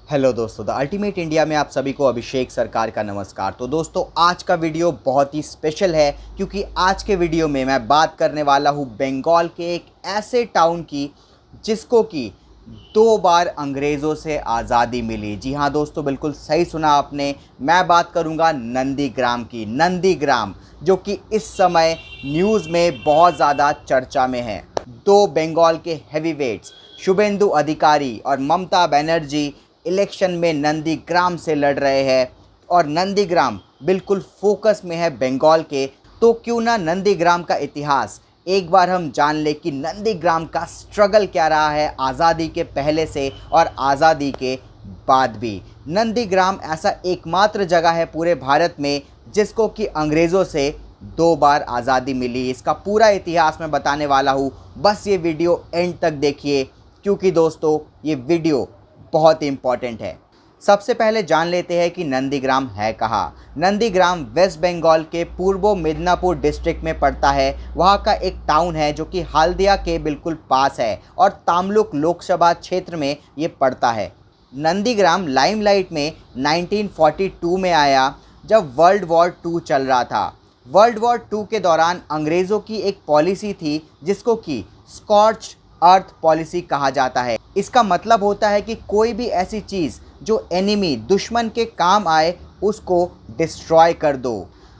Hello दोस्तों, the ultimate India में आप सभी को अभिषेक सरकार का नमस्कार। तो दोस्तों, आज का वीडियो बहुत ही स्पेशल है क्योंकि आज के वीडियो में मैं बात करने वाला हूँ बंगाल के एक ऐसे टाउन की जिसको कि 2 बार अंग्रेज़ों से आज़ादी मिली। जी हाँ दोस्तों, बिल्कुल सही सुना आपने। मैं बात करूँगा नंदीग्राम की। नंदीग्राम जो कि इस समय न्यूज़ में बहुत ज़्यादा चर्चा में है। दो बंगाल के हैवीवेट्स शुभेंदु अधिकारी और ममता बनर्जी इलेक्शन में नंदीग्राम से लड़ रहे हैं और नंदीग्राम बिल्कुल फोकस में है बंगाल के। तो क्यों ना नंदीग्राम का इतिहास एक बार हम जान ले कि नंदीग्राम का स्ट्रगल क्या रहा है आज़ादी के पहले से और आज़ादी के बाद भी। नंदीग्राम ऐसा एकमात्र जगह है पूरे भारत में जिसको कि अंग्रेज़ों से 2 बार आज़ादी मिली। इसका पूरा इतिहास मैं बताने वाला हूँ, बस ये वीडियो एंड तक देखिए क्योंकि दोस्तों ये वीडियो बहुत इम्पॉर्टेंट है। सबसे पहले जान लेते हैं कि नंदीग्राम है कहाँ। नंदीग्राम वेस्ट बंगाल के पूर्व मिदनापुर डिस्ट्रिक्ट में पड़ता है। वहाँ का एक टाउन है जो कि हल्दिया के बिल्कुल पास है और तामलुक लोकसभा क्षेत्र में ये पड़ता है। नंदीग्राम लाइमलाइट में 1942 में आया जब वर्ल्ड वॉर 2 चल रहा था। वर्ल्ड वॉर 2 के दौरान अंग्रेज़ों की एक पॉलिसी थी जिसको कि स्कॉर्च अर्थ पॉलिसी कहा जाता है। इसका मतलब होता है कि कोई भी ऐसी चीज़ जो एनिमी दुश्मन के काम आए उसको डिस्ट्रॉय कर दो।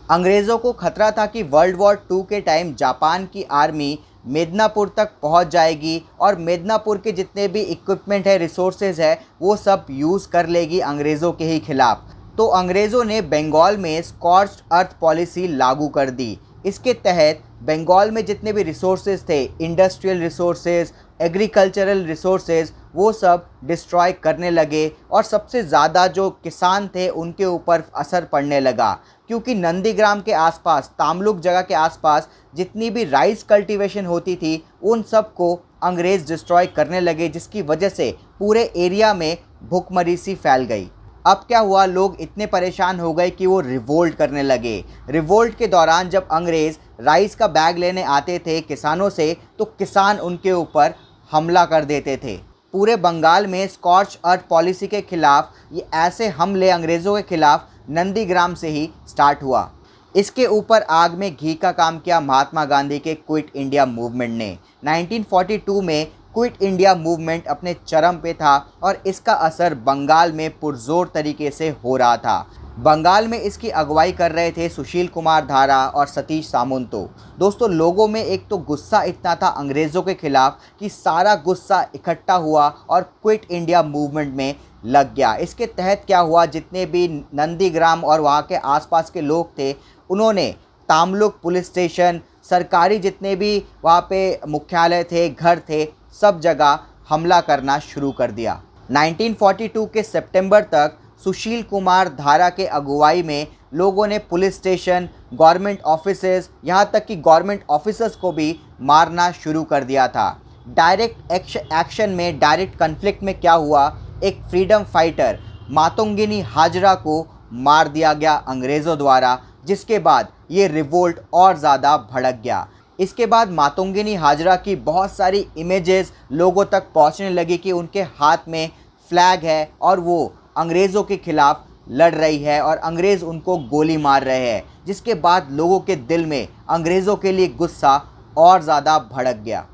अंग्रेज़ों को खतरा था कि वर्ल्ड वॉर 2 के टाइम जापान की आर्मी मिदनापुर तक पहुंच जाएगी और मिदनापुर के जितने भी इक्विपमेंट है, रिसोर्सेज है, वो सब यूज़ कर लेगी अंग्रेज़ों के ही खिलाफ। तो अंग्रेज़ों ने बंगाल में स्कॉर्च्ड अर्थ पॉलिसी लागू कर दी। इसके तहत बंगाल में जितने भी रिसोर्सेज थे, इंडस्ट्रियल रिसोर्सेज, एग्रीकल्चरल रिसोर्सेज, वो सब डिस्ट्रॉय करने लगे और सबसे ज़्यादा जो किसान थे उनके ऊपर असर पड़ने लगा क्योंकि नंदीग्राम के आसपास, तामलुक जगह के आसपास जितनी भी राइस कल्टीवेशन होती थी उन सब को अंग्रेज़ डिस्ट्रॉय करने लगे, जिसकी वजह से पूरे एरिया में भुखमरी सी फैल गई। अब क्या हुआ, लोग इतने परेशान हो गए कि वो रिवोल्ट करने लगे। रिवोल्ट के दौरान जब अंग्रेज़ राइस का बैग लेने आते थे किसानों से तो किसान उनके ऊपर हमला कर देते थे। पूरे बंगाल में स्कॉर्च अर्थ पॉलिसी के खिलाफ ये ऐसे हमले अंग्रेज़ों के खिलाफ नंदीग्राम से ही स्टार्ट हुआ। इसके ऊपर आग में घी का काम किया महात्मा गांधी के क्विट इंडिया मूवमेंट ने। 1942 में क्विट इंडिया मूवमेंट अपने चरम पे था और इसका असर बंगाल में पुरजोर तरीके से हो रहा था। बंगाल में इसकी अगुवाई कर रहे थे सुशील कुमार धारा और सतीश सामंतो। दोस्तों, लोगों में एक तो गुस्सा इतना था अंग्रेज़ों के खिलाफ कि सारा गुस्सा इकट्ठा हुआ और क्विट इंडिया मूवमेंट में लग गया। इसके तहत क्या हुआ, जितने भी नंदीग्राम और वहाँ के आसपास के लोग थे उन्होंने तामलुक पुलिस स्टेशन, सरकारी जितने भी वहाँ पे मुख्यालय थे, घर थे, सब जगह हमला करना शुरू कर दिया। 1942 के सितंबर तक सुशील कुमार धारा के अगुवाई में लोगों ने पुलिस स्टेशन, गवर्नमेंट ऑफिसेज, यहाँ तक कि गवर्नमेंट ऑफिसर्स को भी मारना शुरू कर दिया था। डायरेक्ट एक्शन में, डायरेक्ट कन्फ्लिक्ट में क्या हुआ, एक फ्रीडम फाइटर मातंगिनी हाजरा को मार दिया गया अंग्रेज़ों द्वारा, जिसके बाद ये रिवोल्ट और ज़्यादा भड़क गया। इसके बाद मातंगिनी हाजरा की बहुत सारी इमेजेस लोगों तक पहुंचने लगी कि उनके हाथ में फ्लैग है और वो अंग्रेज़ों के खिलाफ लड़ रही है और अंग्रेज़ उनको गोली मार रहे हैं, जिसके बाद लोगों के दिल में अंग्रेज़ों के लिए गुस्सा और ज़्यादा भड़क गया।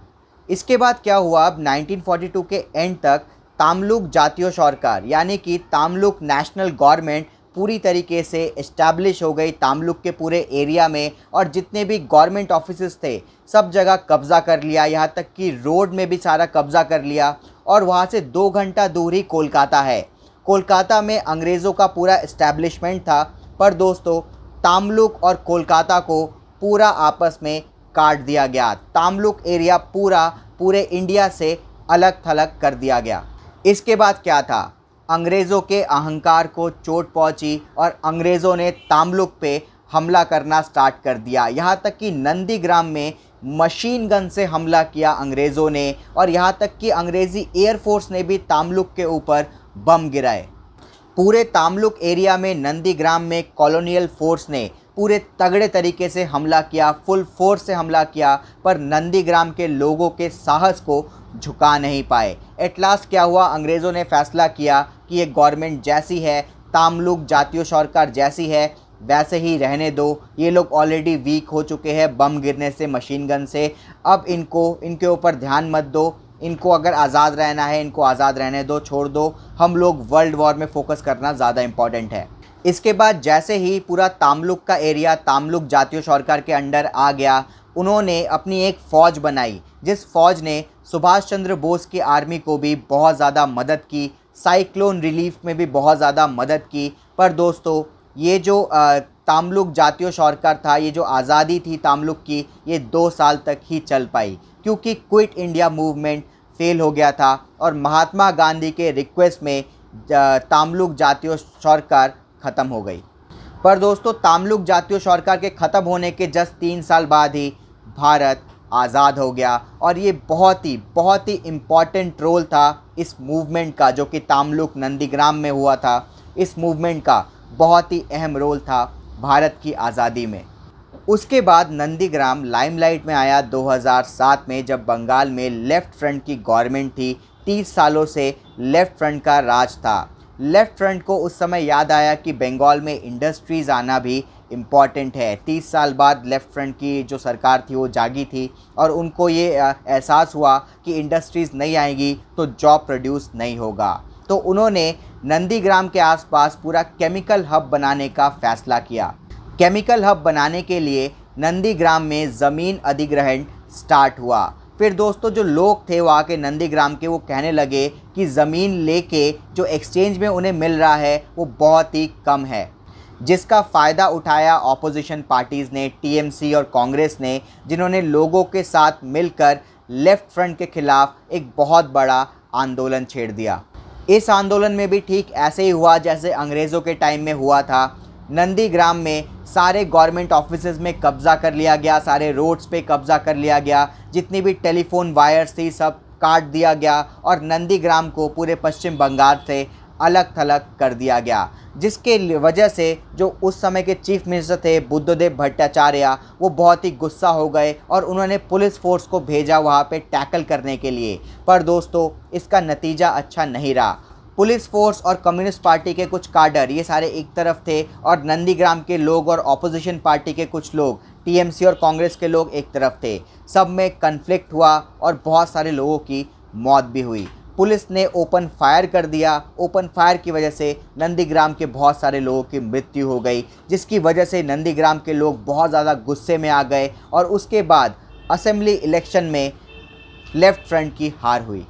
इसके बाद क्या हुआ, अब 1942 के एंड तक तामलुक जातीय सरकार यानी कि तामलुक नेशनल गवर्नमेंट पूरी तरीके से इस्टेब्लिश हो गई तामलुक के पूरे एरिया में और जितने भी गवर्नमेंट ऑफिसेस थे सब जगह कब्ज़ा कर लिया, यहाँ तक कि रोड में भी सारा कब्ज़ा कर लिया। और वहाँ से 2 घंटा दूर ही कोलकाता है। कोलकाता में अंग्रेज़ों का पूरा इस्टेब्लिशमेंट था, पर दोस्तों तामलुक और कोलकाता को पूरा आपस में काट दिया गया। तामलुक एरिया पूरे इंडिया से अलग थलग कर दिया गया। इसके बाद क्या था, अंग्रेज़ों के अहंकार को चोट पहुंची और अंग्रेज़ों ने तामलुक पे हमला करना स्टार्ट कर दिया। यहाँ तक कि नंदीग्राम में मशीन गन से हमला किया अंग्रेज़ों ने और यहाँ तक कि अंग्रेज़ी एयरफोर्स ने भी तामलुक के ऊपर बम गिराए। पूरे तामलुक एरिया में नंदीग्राम में कॉलोनियल फोर्स ने पूरे तगड़े तरीके से हमला किया, फुल फोर्स से हमला किया, पर नंदीग्राम के लोगों के साहस को झुका नहीं पाए। एट लास्ट क्या हुआ, अंग्रेज़ों ने फैसला किया कि ये गवर्नमेंट जैसी है, तामलुक जातीय सरकार जैसी है वैसे ही रहने दो, ये लोग ऑलरेडी वीक हो चुके हैं बम गिरने से, मशीन गन से, अब इनके ऊपर ध्यान मत दो, इनको अगर आज़ाद रहना है इनको आज़ाद रहने दो, छोड़ दो, हम लोग वर्ल्ड वॉर में फोकस करना ज़्यादा इम्पॉर्टेंट है। इसके बाद जैसे ही पूरा तामलुक का एरिया तामलुक जातीय सरकार के अंडर आ गया, उन्होंने अपनी एक फ़ौज बनाई, जिस फ़ौज ने सुभाष चंद्र बोस की आर्मी को भी बहुत ज़्यादा मदद की, साइक्लोन रिलीफ में भी बहुत ज़्यादा मदद की। पर दोस्तों ये जो तामलुक जातीय सरकार था, ये जो आज़ादी थी तामलुक की, ये 2 साल तक ही चल पाई, क्योंकि क्विट इंडिया मूवमेंट फेल हो गया था और महात्मा गांधी के रिक्वेस्ट में तामलुक जातीय सरकार ख़त्म हो गई। पर दोस्तों तामलुक जातीय सरकार के ख़त्म होने के जस्ट 3 साल बाद ही भारत आज़ाद हो गया और ये बहुत ही इम्पॉर्टेंट रोल था इस मूवमेंट का, जो कि तामलुक नंदीग्राम में हुआ था। इस मूवमेंट का बहुत ही अहम रोल था भारत की आज़ादी में। उसके बाद नंदीग्राम लाइमलाइट में आया 2007 में, जब बंगाल में लेफ़्ट फ्रंट की गवर्नमेंट थी। 30 सालों से लेफ़्ट फ्रंट का राज था। लेफ़्ट फ्रंट को उस समय याद आया कि बंगाल में इंडस्ट्रीज़ आना भी इम्पॉर्टेंट है। 30 साल बाद लेफ़्ट फ्रंट की जो सरकार थी वो जागी थी और उनको ये एहसास हुआ कि इंडस्ट्रीज़ नहीं आएगी तो जॉब प्रोड्यूस नहीं होगा। तो उन्होंने नंदीग्राम के आसपास पूरा केमिकल हब बनाने का फ़ैसला किया। केमिकल हब बनाने के लिए नंदीग्राम में ज़मीन अधिग्रहण स्टार्ट हुआ। फिर दोस्तों जो लोग थे वहाँ के नंदीग्राम के, वो कहने लगे कि ज़मीन लेके जो एक्सचेंज में उन्हें मिल रहा है वो बहुत ही कम है, जिसका फ़ायदा उठाया ऑपोजिशन पार्टीज़ ने, टीएमसी और कांग्रेस ने, जिन्होंने लोगों के साथ मिलकर लेफ़्ट फ्रंट के ख़िलाफ़ एक बहुत बड़ा आंदोलन छेड़ दिया। इस आंदोलन में भी ठीक ऐसे ही हुआ जैसे अंग्रेज़ों के टाइम में हुआ था। नंदीग्राम में सारे गवर्नमेंट ऑफिसेज़ में कब्ज़ा कर लिया गया, सारे रोड्स पे कब्ज़ा कर लिया गया, जितनी भी टेलीफोन वायर्स थी सब काट दिया गया और नंदीग्राम को पूरे पश्चिम बंगाल से अलग थलग कर दिया गया, जिसके वजह से जो उस समय के चीफ मिनिस्टर थे बुद्धदेव भट्टाचार्य, वो बहुत ही गुस्सा हो गए और उन्होंने पुलिस फोर्स को भेजा वहाँ पे टैकल करने के लिए। पर दोस्तों इसका नतीजा अच्छा नहीं रहा। पुलिस फोर्स और कम्युनिस्ट पार्टी के कुछ काडर ये सारे एक तरफ थे और नंदीग्राम के लोग और ऑपोजिशन पार्टी के कुछ लोग, टीएमसी और कांग्रेस के लोग एक तरफ थे। सब में कन्फ्लिक्ट हुआ और बहुत सारे लोगों की मौत भी हुई। पुलिस ने ओपन फायर कर दिया। ओपन फायर की वजह से नंदीग्राम के बहुत सारे लोगों की मृत्यु हो गई, जिसकी वजह से नंदीग्राम के लोग बहुत ज़्यादा गुस्से में आ गए और उसके बाद असेंबली इलेक्शन में लेफ़्ट फ्रंट की हार हुई।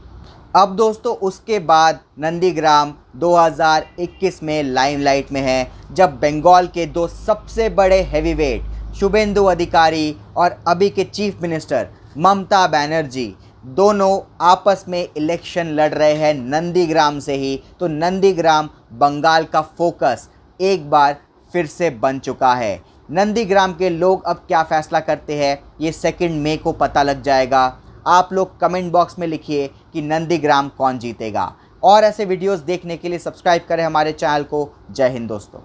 अब दोस्तों उसके बाद नंदीग्राम 2021 में लाइमलाइट में है, जब बंगाल के 2 सबसे बड़े हैवीवेट शुभेंदु अधिकारी और अभी के चीफ मिनिस्टर ममता बनर्जी दोनों आपस में इलेक्शन लड़ रहे हैं नंदीग्राम से ही। तो नंदीग्राम बंगाल का फोकस एक बार फिर से बन चुका है। नंदीग्राम के लोग अब क्या फ़ैसला करते हैं ये 2 मई को पता लग जाएगा। आप लोग कमेंट बॉक्स में लिखिए कि नंदीग्राम कौन जीतेगा। और ऐसे वीडियोस देखने के लिए सब्सक्राइब करें हमारे चैनल को। जय हिंद दोस्तों।